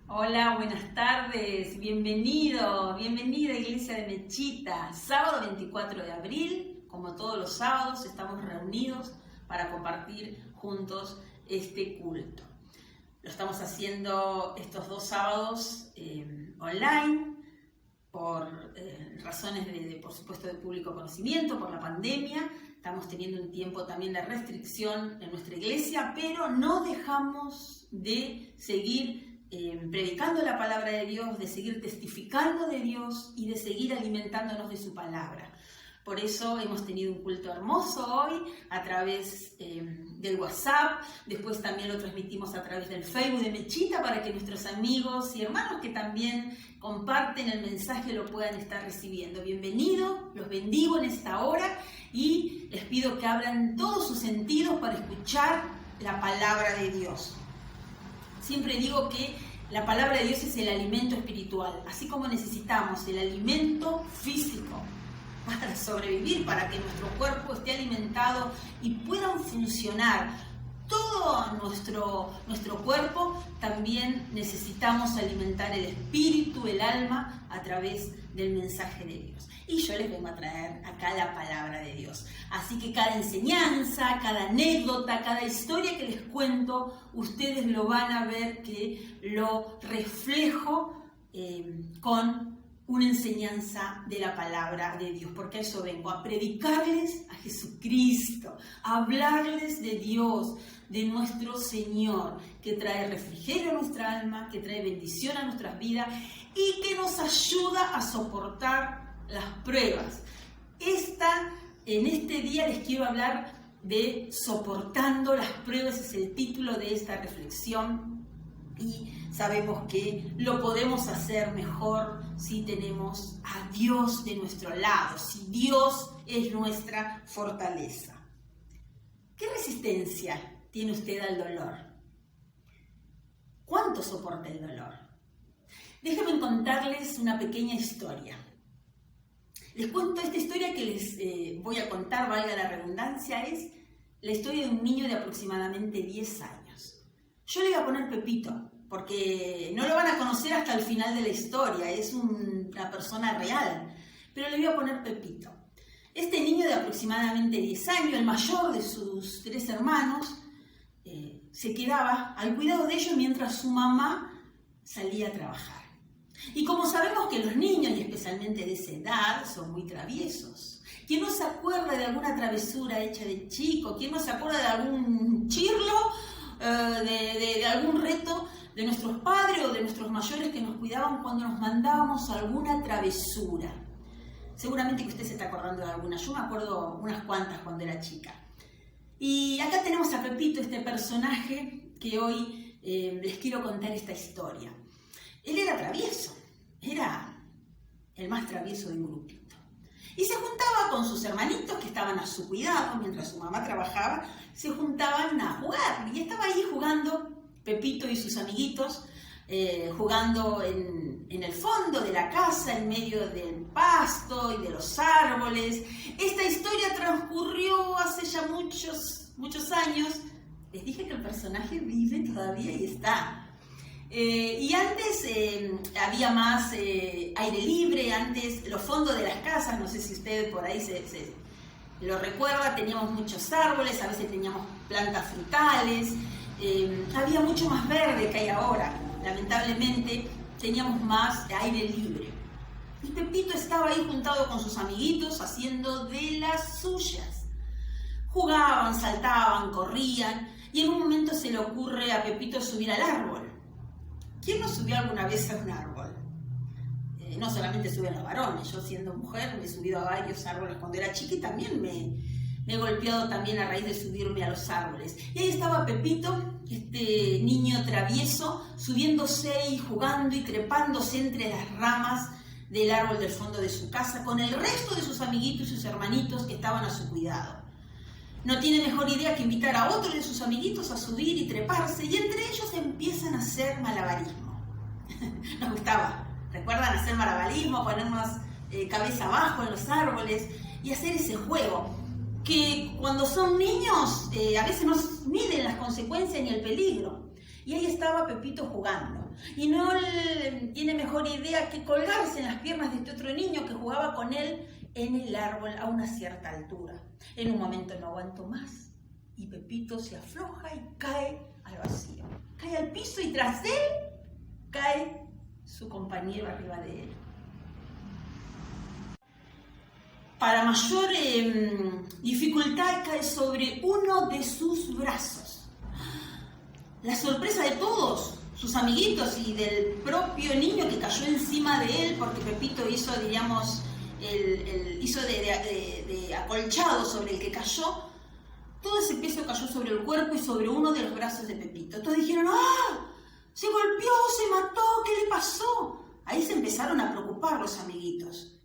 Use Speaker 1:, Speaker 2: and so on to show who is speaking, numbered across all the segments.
Speaker 1: Hola, buenas tardes, bienvenida Iglesia de Mechita. Sábado 24 de abril, como todos los sábados, estamos reunidos para compartir juntos este culto. Lo estamos haciendo estos dos sábados online, por razones por supuesto, de público conocimiento, por la pandemia. Estamos teniendo un tiempo también de restricción en nuestra iglesia, pero no dejamos de seguir predicando la palabra de Dios, de seguir testificando de Dios y de seguir alimentándonos de su palabra. Por eso hemos tenido un culto hermoso hoy a través del WhatsApp. Después también lo transmitimos a través del Facebook de Mechita para que nuestros amigos y hermanos que también comparten el mensaje lo puedan estar recibiendo. Bienvenidos, los bendigo en esta hora y les pido que abran todos sus sentidos para escuchar la palabra de Dios. Siempre digo que la palabra de Dios es el alimento espiritual, así como necesitamos el alimento físico para sobrevivir, para que nuestro cuerpo esté alimentado y puedan funcionar todo nuestro cuerpo. También necesitamos alimentar el espíritu, el alma, a través del mensaje de Dios. Y yo les vengo a traer acá la palabra de Dios. Así que cada enseñanza, cada anécdota, cada historia que les cuento, ustedes lo van a ver que lo reflejo con una enseñanza de la palabra de Dios, porque a eso vengo, a predicarles a Jesucristo, a hablarles de Dios, de nuestro Señor, que trae refrigerio a nuestra alma, que trae bendición a nuestras vidas y que nos ayuda a soportar las pruebas. En este día les quiero hablar de soportando las pruebas, es el título de esta reflexión. Y sabemos que lo podemos hacer mejor si tenemos a Dios de nuestro lado, si Dios es nuestra fortaleza. ¿Qué resistencia tiene usted al dolor? ¿Cuánto soporta el dolor? Déjenme contarles una pequeña historia. Les cuento esta historia que les voy a contar, valga la redundancia, es la historia de un niño de aproximadamente 10 años. Yo le voy a poner Pepito, porque no lo van a conocer hasta el final de la historia, es una persona real, pero le voy a poner Pepito. Este niño de aproximadamente 10 años, el mayor de sus 3 hermanos, se quedaba al cuidado de ellos mientras su mamá salía a trabajar. Y como sabemos que los niños, y especialmente de esa edad, son muy traviesos, ¿quién no se acuerda de alguna travesura hecha de chico? ¿Quién no se acuerda de algún chirlo? De algún reto de nuestros padres o de nuestros mayores que nos cuidaban cuando nos mandábamos a alguna travesura. Seguramente que usted se está acordando de alguna. Yo me acuerdo unas cuantas cuando era chica. Y acá tenemos a Pepito, este personaje que hoy les quiero contar esta historia. Él era travieso, era el más travieso del grupito. Y se juntaba con sus hermanitos que estaban a su cuidado mientras su mamá trabajaba, se juntaban a jugar. Y estaba ahí jugando Pepito y sus amiguitos, jugando en el fondo de la casa, en medio del pasto y de los árboles. Esta historia transcurrió hace ya muchos años. Les dije que el personaje vive todavía y está. Y antes había más aire libre, antes los fondos de las casas, no sé si usted por ahí se lo recuerda, teníamos muchos árboles, a veces teníamos plantas frutales, había mucho más verde que hay ahora. Lamentablemente teníamos más aire libre. Y Pepito estaba ahí juntado con sus amiguitos haciendo de las suyas. Jugaban, saltaban, corrían y en un momento se le ocurre a Pepito subir al árbol. ¿Quién no subió alguna vez a un árbol? No solamente suben los varones, yo siendo mujer me he subido a varios árboles cuando era chica y también me he golpeado también a raíz de subirme a los árboles. Y ahí estaba Pepito, este niño travieso, subiéndose y jugando y trepándose entre las ramas del árbol del fondo de su casa con el resto de sus amiguitos y sus hermanitos que estaban a su cuidado. No tiene mejor idea que invitar a otro de sus amiguitos a subir y treparse, y entre ellos empiezan a hacer malabarismo. Nos gustaba, ¿recuerdan hacer malabarismo? Ponernos cabeza abajo en los árboles y hacer ese juego. que cuando son niños a veces no miden las consecuencias ni el peligro. Y ahí estaba Pepito jugando. Y no tiene mejor idea que colgarse en las piernas de este otro niño que jugaba con él en el árbol a una cierta altura. En un momento no aguantó más y Pepito se afloja y cae al vacío. Cae al piso y tras él cae su compañero arriba de él. Para mayor dificultad cae sobre uno de sus brazos. La sorpresa de todos, sus amiguitos y del propio niño que cayó encima de él, porque Pepito hizo, diríamos, hizo de acolchado sobre el que cayó. Todo ese peso cayó sobre el cuerpo y sobre uno de los brazos de Pepito. Todos dijeron, ¡ah! Se golpeó, se mató, ¿qué le pasó? Ahí se empezaron a preocupar los amiguitos.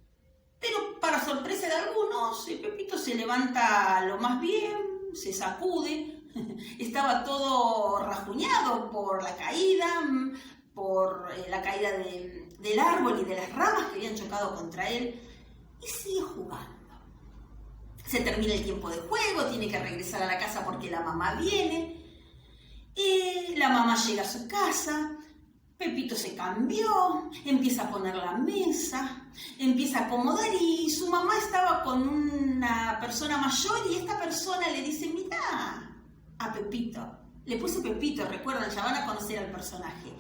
Speaker 1: Pero para sorpresa de algunos, Pepito se levanta lo más bien, se sacude. Estaba todo rajuñado por la caída del árbol y de las ramas que habían chocado contra él. Y sigue jugando. Se termina el tiempo de juego, tiene que regresar a la casa porque la mamá viene. Y la mamá llega a su casa, Pepito se cambió, empieza a poner la mesa, empieza a acomodar y su mamá estaba con una persona mayor y esta persona le dice, mirá a Pepito, le puse Pepito, recuerdan, ya van a conocer al personaje.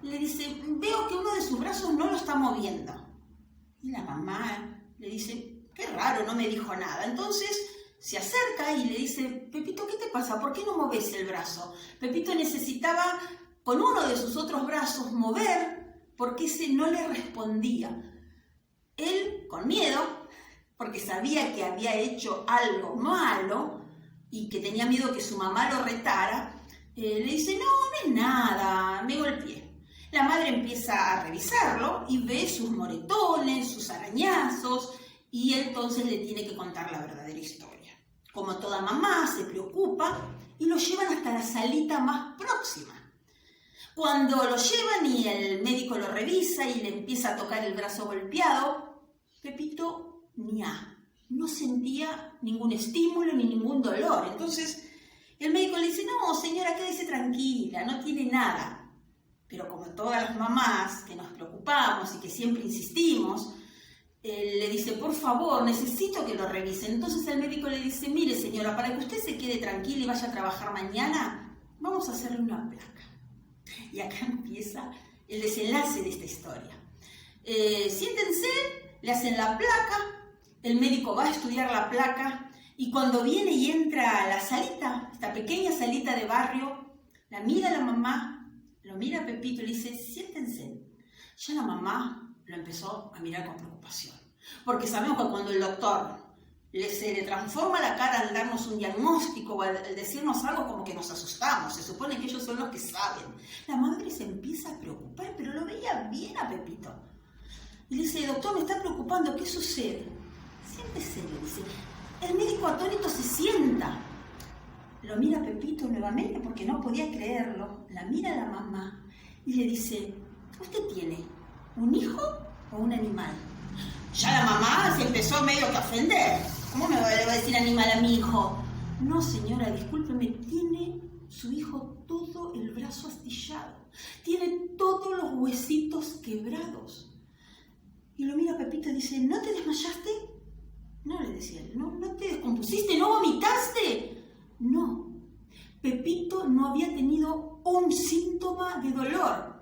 Speaker 1: Le dice, veo que uno de sus brazos no lo está moviendo. Y la mamá le dice, qué raro, no me dijo nada. Entonces se acerca y le dice, Pepito, ¿qué te pasa? ¿Por qué no moves el brazo? Pepito necesitaba con uno de sus otros brazos mover porque ese no le respondía. Él, con miedo, porque sabía que había hecho algo malo y que tenía miedo que su mamá lo retara, le dice, no es nada, me golpeé. La madre empieza a revisarlo y ve sus moretones, sus arañazos, y entonces le tiene que contar la verdadera historia. Como toda mamá, se preocupa y lo llevan hasta la salita más próxima. Cuando lo llevan y el médico lo revisa y le empieza a tocar el brazo golpeado, Pepito no sentía ningún estímulo ni ningún dolor. Entonces el médico le dice, no señora, quédese tranquila, no tiene nada. Pero como todas las mamás que nos preocupamos y que siempre insistimos, le dice, por favor, necesito que lo revisen. Entonces el médico le dice, mire señora, para que usted se quede tranquila y vaya a trabajar mañana, vamos a hacerle una placa. Y acá empieza el desenlace de esta historia. Siéntense, le hacen la placa, el médico va a estudiar la placa y cuando viene y entra a la salita, esta pequeña salita de barrio, la mira la mamá, lo mira Pepito y le dice, siéntense. Ya la mamá lo empezó a mirar con preocupación. Porque sabemos que cuando el doctor se le transforma la cara al darnos un diagnóstico o al decirnos algo, como que nos asustamos. Se supone que ellos son los que saben. La madre se empieza a preocupar, pero lo veía bien a Pepito. Y le dice, doctor, me está preocupando, ¿qué sucede? Siéntese, le dice. El médico atónito se sienta. Lo mira a Pepito nuevamente porque no podía creerlo. La mira a la mamá y le dice, ¿usted tiene un hijo o un animal? Ya la mamá se empezó medio que a ofender. ¿Cómo me va a decir animal a mi hijo? No, señora, discúlpeme, tiene su hijo todo el brazo astillado. Tiene todos los huesitos quebrados. Y lo mira Pepito y dice, ¿no te desmayaste? No, le decía él, ¿no te descompusiste? ¿No vomitaste? No. Pepito no había tenido un síntoma de dolor.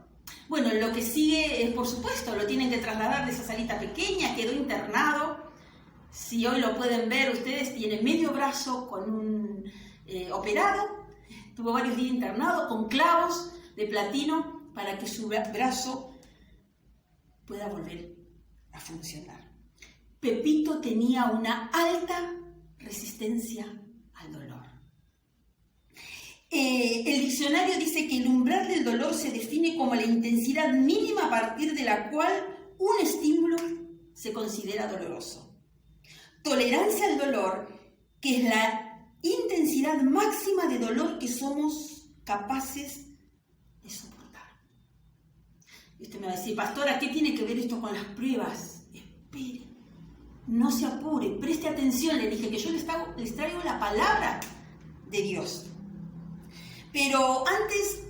Speaker 1: Bueno, lo que sigue es, por supuesto, lo tienen que trasladar de esa salita pequeña, quedó internado. Si hoy lo pueden ver ustedes, tiene medio brazo con un operado, tuvo varios días internado con clavos de platino para que su brazo pueda volver a funcionar. Pepito tenía una alta resistencia al dolor. El diccionario dice que el umbral del dolor se define como la intensidad mínima a partir de la cual un estímulo se considera doloroso. Tolerancia al dolor, que es la intensidad máxima de dolor que somos capaces de soportar. Y usted me va a decir, pastora, ¿qué tiene que ver esto con las pruebas? Espere, no se apure, preste atención. Le dije que yo les traigo la palabra de Dios. Pero antes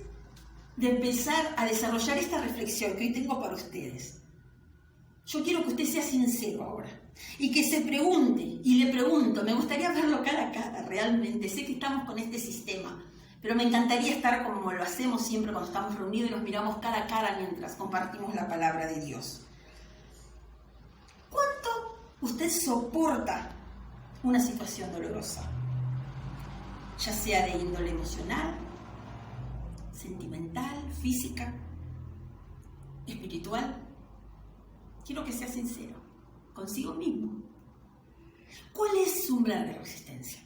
Speaker 1: de empezar a desarrollar esta reflexión que hoy tengo para ustedes, yo quiero que usted sea sincero ahora y que se pregunte, y le pregunto, me gustaría verlo cara a cara realmente, sé que estamos con este sistema, pero me encantaría estar como lo hacemos siempre cuando estamos reunidos y nos miramos cara a cara mientras compartimos la palabra de Dios. ¿Cuánto usted soporta una situación dolorosa? Ya sea de índole emocional, sentimental, física, espiritual. Quiero que sea sincero consigo mismo. ¿Cuál es su umbral de resistencia?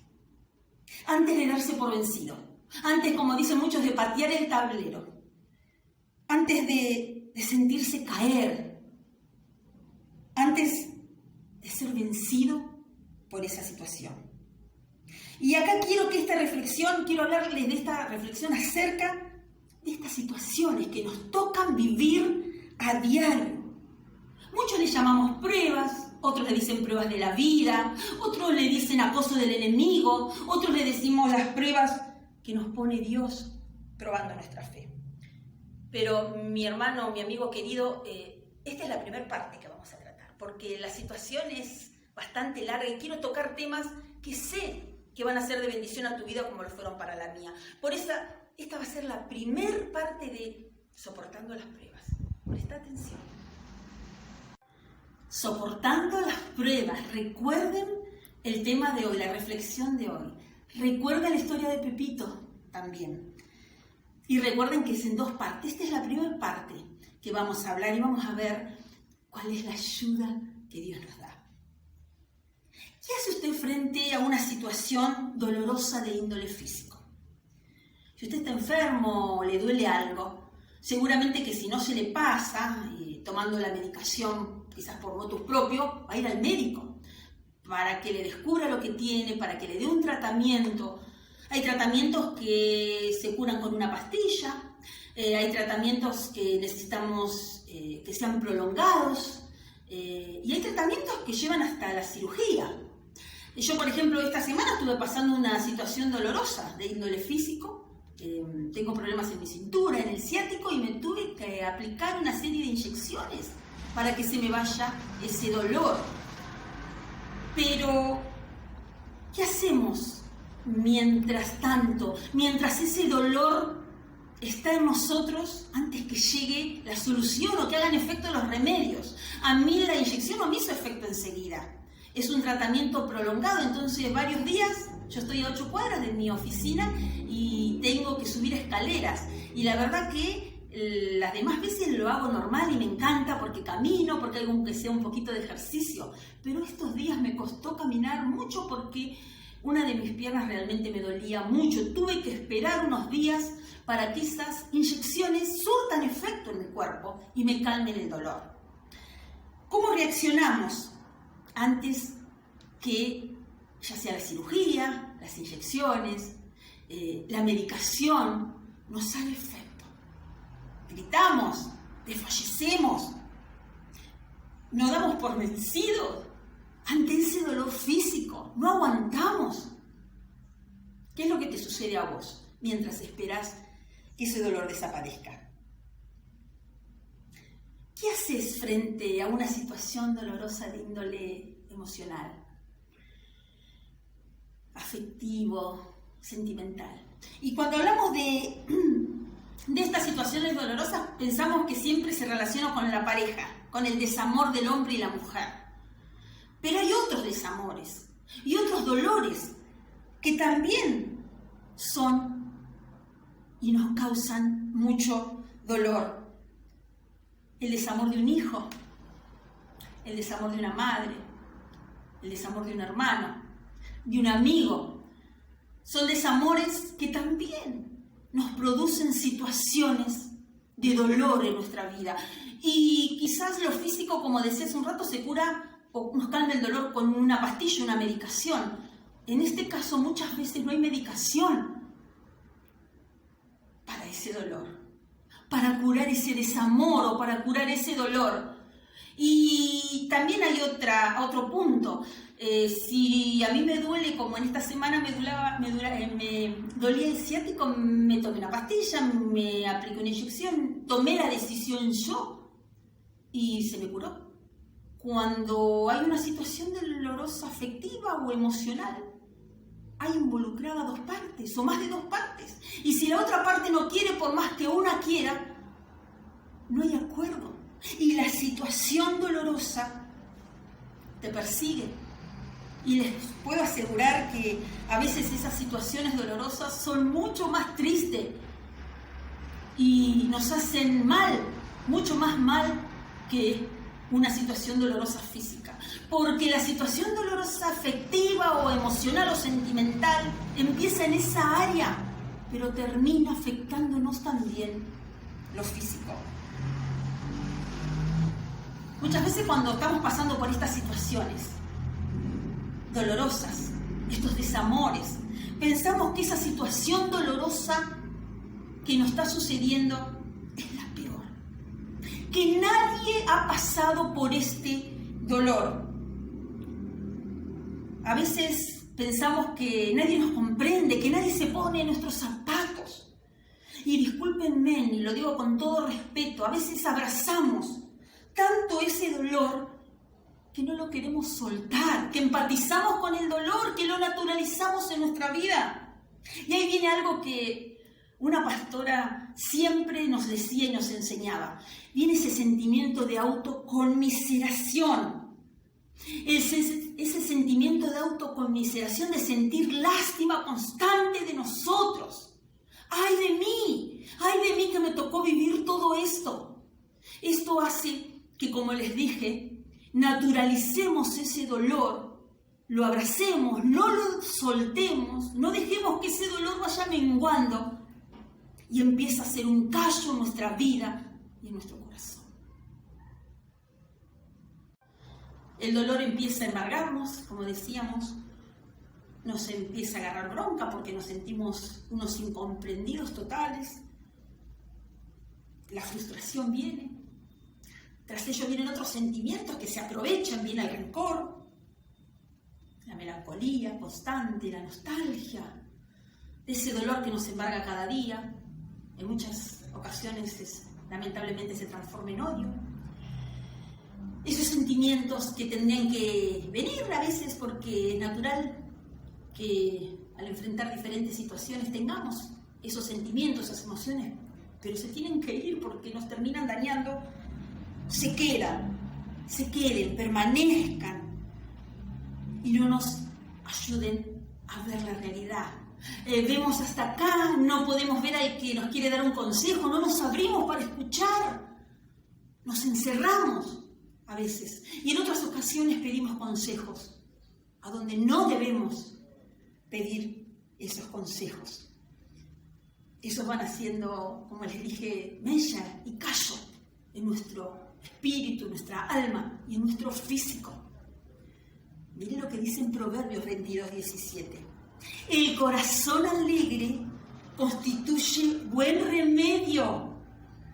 Speaker 1: Antes de darse por vencido, antes, como dicen muchos, de patear el tablero, antes de sentirse caer, antes de ser vencido por esa situación. Y acá quiero hablarles de esta reflexión acerca de estas situaciones que nos tocan vivir a diario. Muchos le llamamos pruebas, otros le dicen pruebas de la vida, otros le dicen acoso del enemigo, otros le decimos las pruebas que nos pone Dios probando nuestra fe. Pero mi hermano, mi amigo querido, esta es la primera parte que vamos a tratar, porque la situación es bastante larga y quiero tocar temas que sé que van a ser de bendición a tu vida como lo fueron para la mía. Por eso, esta va a ser la primera parte de soportando las pruebas. Presta atención. Soportando las pruebas. Recuerden el tema de hoy, la reflexión de hoy. Recuerden la historia de Pepito también. Y recuerden que es en 2 partes. Esta es la primera parte que vamos a hablar y vamos a ver cuál es la ayuda que Dios nos da. ¿Qué hace usted frente a una situación dolorosa de índole físico? Si usted está enfermo o le duele algo, seguramente que si no se le pasa, tomando la medicación quizás por motus propio, va a ir al médico para que le descubra lo que tiene, para que le dé un tratamiento. Hay tratamientos que se curan con una pastilla, hay tratamientos que necesitamos que sean prolongados, y hay tratamientos que llevan hasta la cirugía. Yo, por ejemplo, esta semana estuve pasando una situación dolorosa de índole físico. Tengo problemas en mi cintura, en el ciático, y me tuve que aplicar una serie de inyecciones para que se me vaya ese dolor. Pero, ¿qué hacemos mientras tanto? Mientras ese dolor está en nosotros, antes que llegue la solución o que hagan efecto los remedios. A mí la inyección no me hizo efecto enseguida. Es un tratamiento prolongado, entonces varios días, yo estoy a 8 cuadras de mi oficina y tengo que subir escaleras. Y la verdad que las demás veces lo hago normal y me encanta porque camino, porque hay que sea un poquito de ejercicio. Pero estos días me costó caminar mucho porque una de mis piernas realmente me dolía mucho. Tuve que esperar unos días para que esas inyecciones surtan efecto en mi cuerpo y me calmen el dolor. ¿Cómo reaccionamos antes que ya sea la cirugía, las inyecciones, la medicación nos haga efecto? Gritamos, desfallecemos, nos damos por vencidos ante ese dolor físico, no aguantamos. ¿Qué es lo que te sucede a vos mientras esperás que ese dolor desaparezca? ¿Qué haces frente a una situación dolorosa de índole emocional, afectivo, sentimental? Y cuando hablamos de estas situaciones dolorosas, pensamos que siempre se relaciona con la pareja, con el desamor del hombre y la mujer. Pero hay otros desamores y otros dolores que también son y nos causan mucho dolor. El desamor de un hijo, el desamor de una madre, el desamor de un hermano, de un amigo. Son desamores que también nos producen situaciones de dolor en nuestra vida. Y quizás lo físico, como decía hace un rato, se cura o nos calma el dolor con una pastilla, una medicación. En este caso, muchas veces no hay medicación para ese dolor, para curar ese desamor o para curar ese dolor. Y también hay otro punto. Si a mí me duele, como en esta semana me dolía el ciático, me tomé una pastilla, me apliqué una inyección, tomé la decisión yo y se me curó. Cuando hay una situación dolorosa afectiva o emocional, hay involucrada dos partes o más de dos partes. Y si la otra parte no quiere, por más que una quiera, no hay acuerdo. Y la situación dolorosa te persigue. Y les puedo asegurar que a veces esas situaciones dolorosas son mucho más tristes y nos hacen mal, mucho más mal que una situación dolorosa física. Porque la situación dolorosa afectiva o emocional o sentimental empieza en esa área, pero termina afectándonos también lo físico. Muchas veces cuando estamos pasando por estas situaciones dolorosas, estos desamores, pensamos que esa situación dolorosa que nos está sucediendo es la peor, que nadie ha pasado por este dolor. A veces pensamos que nadie nos comprende, que nadie se pone en nuestros zapatos. Y discúlpenme, y lo digo con todo respeto, a veces abrazamos tanto ese dolor que no lo queremos soltar, que empatizamos con el dolor, que lo naturalizamos en nuestra vida. Y ahí viene algo que una pastora siempre nos decía y nos enseñaba. Viene ese sentimiento de autoconmiseración. Ese sentimiento de autoconmiseración, de sentir lástima constante de nosotros. ¡Ay de mí! ¡Ay de mí que me tocó vivir todo esto! Esto hace que, como les dije, naturalicemos ese dolor, lo abracemos, no lo soltemos, no dejemos que ese dolor vaya menguando y empieza a ser un callo en nuestra vida y en nuestro corazón. El dolor empieza a embargarnos, como decíamos, nos empieza a agarrar bronca porque nos sentimos unos incomprendidos totales, la frustración viene. Tras ello vienen otros sentimientos que se aprovechan, viene el rencor, la melancolía constante, la nostalgia, ese dolor que nos embarga cada día, en muchas ocasiones lamentablemente se transforma en odio. Esos sentimientos que tendrían que venir a veces porque es natural que al enfrentar diferentes situaciones tengamos esos sentimientos, esas emociones, pero se tienen que ir porque nos terminan dañando. Se queden, permanezcan y no nos ayuden a ver la realidad. Vemos hasta acá, no podemos ver al que nos quiere dar un consejo, no nos abrimos para escuchar, nos encerramos a veces y en otras ocasiones pedimos consejos a donde no debemos pedir esos consejos. Esos van haciendo, como les dije, mella y callo en nuestro espíritu, en nuestra alma y en nuestro físico. Miren lo que dice en Proverbios 22:17. El corazón alegre constituye buen remedio,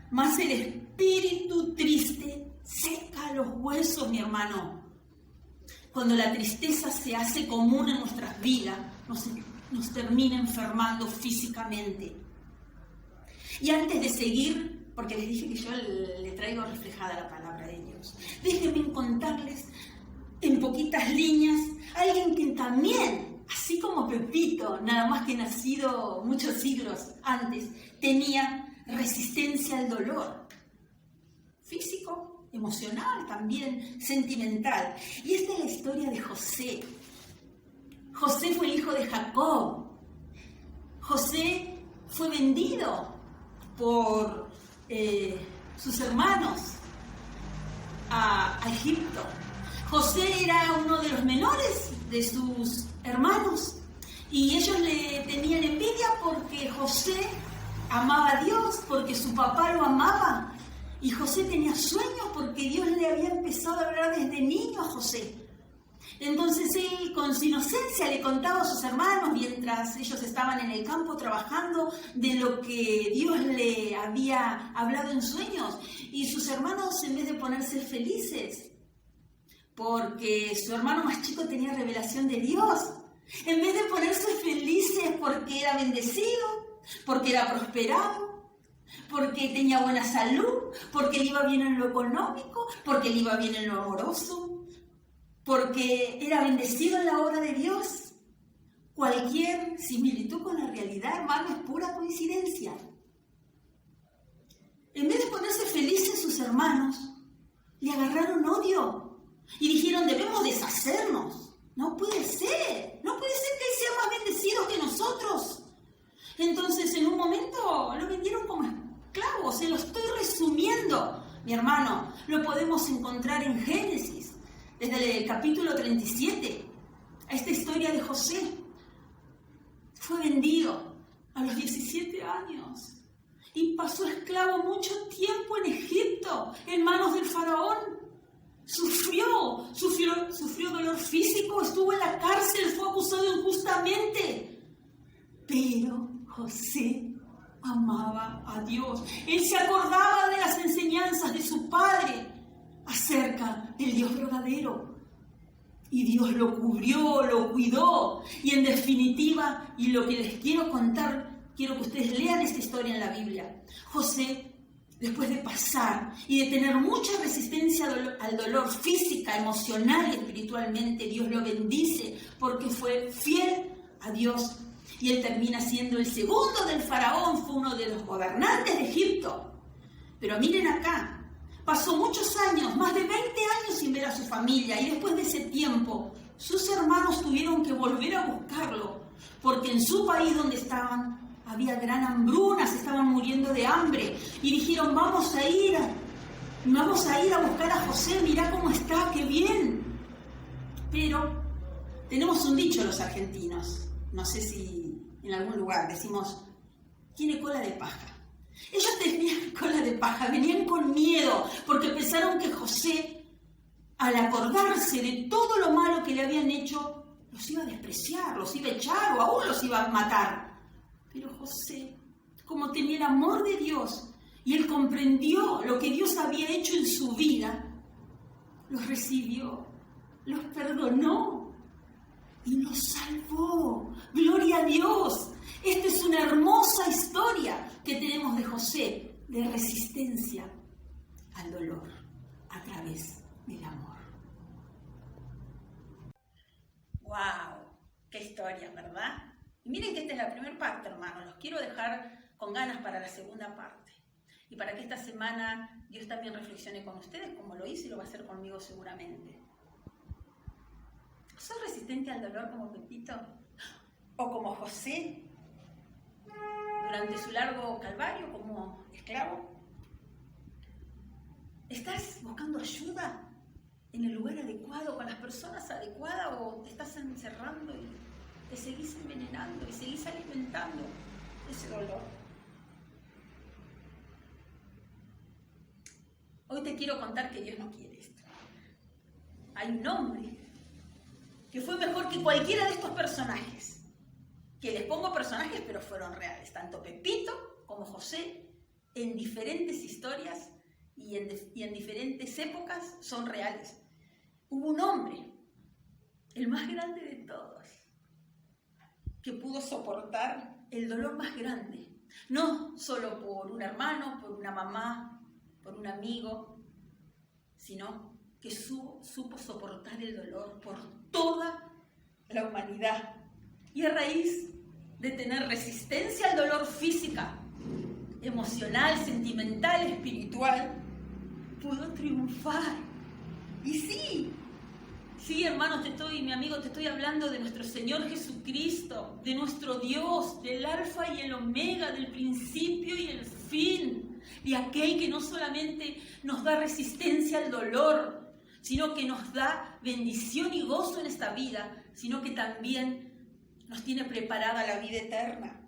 Speaker 1: mas el espíritu triste seca los huesos, mi hermano. Cuando la tristeza se hace común en nuestras vidas, nos termina enfermando físicamente. Y antes de seguir, porque les dije que yo le traigo reflejada la palabra de Dios, déjenme contarles en poquitas líneas a alguien que también, así como Pepito, nada más que nacido muchos siglos antes, tenía resistencia al dolor físico, emocional, también sentimental. Y esta es la historia de José. José fue el hijo de Jacob. José fue vendido por sus hermanos a Egipto. José era uno de los menores de sus hermanos y ellos le tenían envidia porque José amaba a Dios, porque su papá lo amaba y José tenía sueños porque Dios le había empezado a hablar desde niño a José. Entonces él con su inocencia le contaba a sus hermanos mientras ellos estaban en el campo trabajando de lo que Dios le había hablado en sueños y sus hermanos, en vez de ponerse felices porque su hermano más chico tenía revelación de Dios. En vez de ponerse felices porque era bendecido, porque era prosperado, porque tenía buena salud, porque le iba bien en lo económico, porque le iba bien en lo amoroso, porque era bendecido en la obra de Dios. Cualquier similitud con la realidad, hermano, es pura coincidencia. En vez de ponerse felices sus hermanos, le agarraron odio y dijeron, debemos deshacernos. No puede ser que él sea más bendecido que nosotros. Entonces, en un momento lo vendieron como esclavo. Se lo estoy resumiendo, mi hermano. Lo podemos encontrar en Génesis, desde el capítulo 37. Esta historia de José. Fue vendido a los 17 años y pasó esclavo mucho tiempo en Egipto, en manos del faraón. Sufrió dolor físico, estuvo en la cárcel, fue acusado injustamente. Pero José amaba a Dios. Él se acordaba de las enseñanzas de su padre acerca del Dios verdadero. Y Dios lo cubrió, lo cuidó. Y en definitiva, y lo que les quiero contar, quiero que ustedes lean esta historia en la Biblia. José, después de pasar y de tener mucha resistencia al dolor física, emocional y espiritualmente, Dios lo bendice porque fue fiel a Dios. Y él termina siendo el segundo del faraón, fue uno de los gobernantes de Egipto. Pero miren acá, pasó muchos años, más de 20 años sin ver a su familia, y después de ese tiempo, sus hermanos tuvieron que volver a buscarlo, porque en su país donde estaban había gran hambruna, se estaban muriendo de hambre, y dijeron, vamos a ir a buscar a José, mirá cómo está, qué bien. Pero tenemos un dicho los argentinos, no sé si en algún lugar decimos, tiene cola de paja. Ellos tenían cola de paja, venían con miedo, porque pensaron que José, al acordarse de todo lo malo que le habían hecho, los iba a despreciar, los iba a echar o aún los iba a matar. Pero José, como tenía el amor de Dios y él comprendió lo que Dios había hecho en su vida, los recibió, los perdonó y los salvó. ¡Gloria a Dios! Esta es una hermosa historia que tenemos de José, de resistencia al dolor a través del amor. ¡Wow! ¡Qué historia!, ¿verdad? Y miren que esta es la primera parte, hermanos. Los quiero dejar con ganas para la segunda parte. Y para que esta semana Dios también reflexione con ustedes, como lo hizo y lo va a hacer conmigo seguramente. ¿Sos resistente al dolor como Pepito? ¿O como José? Durante su largo calvario como esclavo. ¿Estás buscando ayuda en el lugar adecuado, con las personas adecuadas, o te estás encerrando y te seguís envenenando y seguís alimentando ese dolor? Hoy te quiero contar que Dios no quiere esto. Hay un hombre que fue mejor que cualquiera de estos personajes. Que les pongo personajes, pero fueron reales. Tanto Pepito como José, en diferentes historias y en diferentes épocas, son reales. Hubo un hombre, el más grande de todos, que pudo soportar el dolor más grande. No solo por un hermano, por una mamá, por un amigo, sino que supo soportar el dolor por toda la humanidad. Y a raíz de tener resistencia al dolor física, emocional, sentimental, espiritual, pudo triunfar. Y sí, hermanos, mi amigo, te estoy hablando de nuestro Señor Jesucristo, de nuestro Dios, del alfa y el omega, del principio y el fin, de aquel que no solamente nos da resistencia al dolor, sino que nos da bendición y gozo en esta vida, sino que también nos tiene preparada la vida eterna.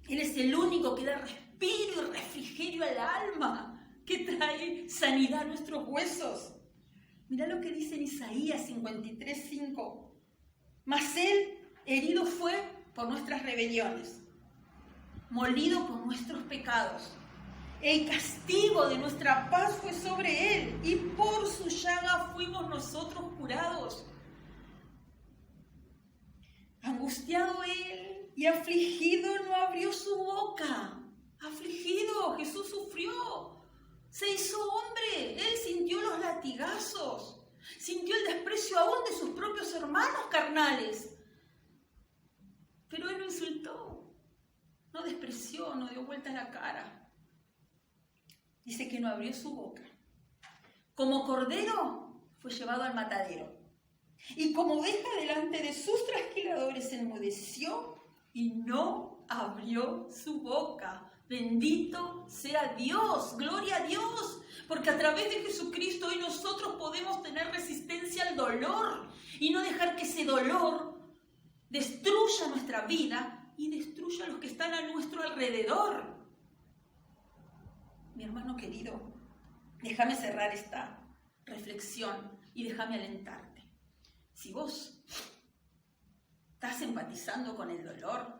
Speaker 1: Él es el único que da respiro y refrigerio al alma, que trae sanidad a nuestros huesos. Mirá lo que dice en Isaías 53:5. Mas él herido fue por nuestras rebeliones, molido por nuestros pecados. El castigo de nuestra paz fue sobre él, y por su llaga fuimos nosotros curados. Angustiado él y afligido no abrió su boca. Afligido, Jesús sufrió. Se hizo hombre, él sintió los latigazos, sintió el desprecio aún de sus propios hermanos carnales. Pero él no insultó, no despreció, no dio vuelta la cara. Dice que no abrió su boca. Como cordero fue llevado al matadero. Y como oveja delante de sus trasquiladores enmudeció y no abrió su boca. Bendito sea Dios, gloria a Dios, porque a través de Jesucristo hoy nosotros podemos tener resistencia al dolor y no dejar que ese dolor destruya nuestra vida y destruya a los que están a nuestro alrededor. Mi hermano querido, déjame cerrar esta reflexión y déjame alentarte. Si vos estás empatizando con el dolor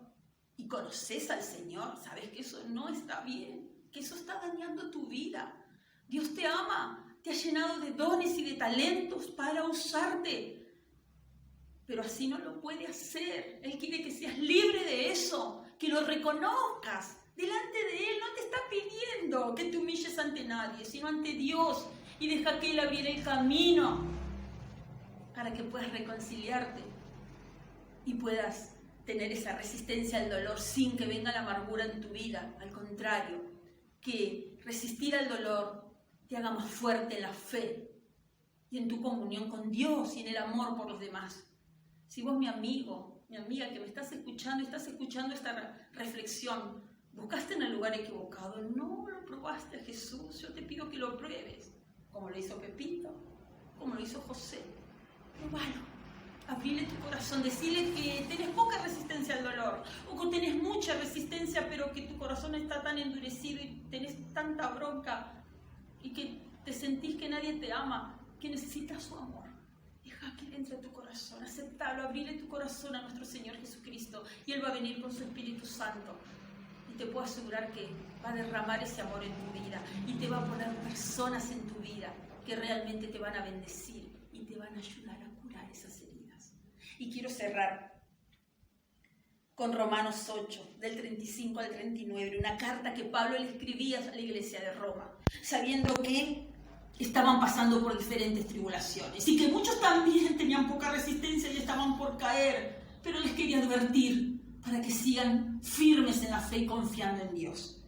Speaker 1: y conoces al Señor, sabes que eso no está bien, que eso está dañando tu vida. Dios te ama, te ha llenado de dones y de talentos para usarte, pero así no lo puede hacer. Él quiere que seas libre de eso, que lo reconozcas delante de Él. No te está pidiendo que te humilles ante nadie, sino ante Dios, y deja que Él abriera el camino para que puedas reconciliarte y puedas tener esa resistencia al dolor sin que venga la amargura en tu vida. Al contrario, que resistir al dolor te haga más fuerte en la fe y en tu comunión con Dios y en el amor por los demás. Si vos, mi amigo, mi amiga que me estás escuchando esta reflexión, buscaste en el lugar equivocado, no lo probaste a Jesús, yo te pido que lo pruebes, como lo hizo Pepito, como lo hizo José. Probalo. Abrile tu corazón, decirle que tenés poca resistencia al dolor o que tenés mucha resistencia, pero que tu corazón está tan endurecido y tenés tanta bronca y que te sentís que nadie te ama, que necesitas su amor. Deja que Él entre a tu corazón, aceptalo, abrile tu corazón a nuestro Señor Jesucristo y Él va a venir con su Espíritu Santo y te puedo asegurar que va a derramar ese amor en tu vida y te va a poner personas en tu vida que realmente te van a bendecir y te van a ayudar a curar esas heridas. Y quiero cerrar con Romanos 8, del 35 al 39, una carta que Pablo le escribía a la iglesia de Roma, sabiendo que estaban pasando por diferentes tribulaciones y que muchos también tenían poca resistencia y estaban por caer, pero les quería advertir para que sigan firmes en la fe y confiando en Dios.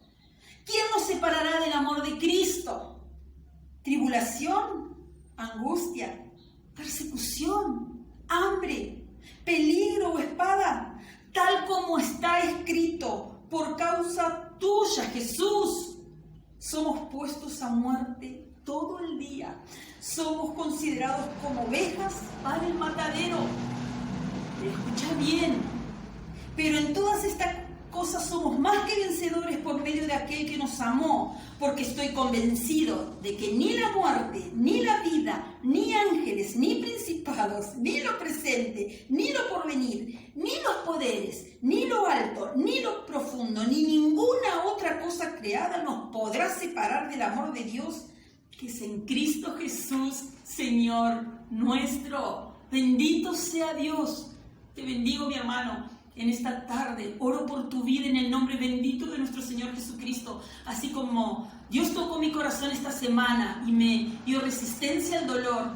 Speaker 1: ¿Quién nos separará del amor de Cristo? ¿Tribulación? ¿Angustia? ¿Persecución? ¿Hambre? ¿Peligro o espada? Tal como está escrito, por causa tuya, Jesús, somos puestos a muerte todo el día. Somos considerados como ovejas para el matadero. Pero escucha bien, pero en todas estas cosas somos más que vencedores por medio de aquel que nos amó, porque estoy convencido de que ni la muerte, ni la vida, ni ángeles, ni principados, ni lo presente, ni lo porvenir, ni los poderes, ni lo alto, ni lo profundo, ni ninguna otra cosa creada nos podrá separar del amor de Dios que es en Cristo Jesús, Señor nuestro. Bendito sea Dios. Te bendigo, mi hermano. En esta tarde oro por tu vida en el nombre bendito de nuestro Señor Jesucristo. Así como Dios tocó mi corazón esta semana y me dio resistencia al dolor,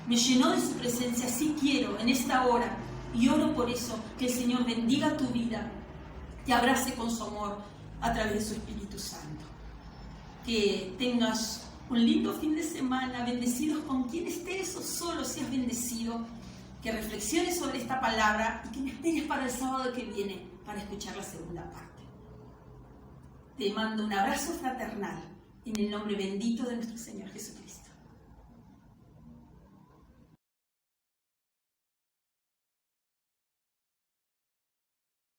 Speaker 1: me llenó de su presencia, así quiero en esta hora. Y oro por eso, que el Señor bendiga tu vida, te abrace con su amor a través de su Espíritu Santo. Que tengas un lindo fin de semana, bendecidos con quien estés o solo seas bendecido. Que reflexiones sobre esta palabra y que me esperes para el sábado que viene para escuchar la segunda parte. Te mando un abrazo fraternal en el nombre bendito de nuestro Señor Jesucristo.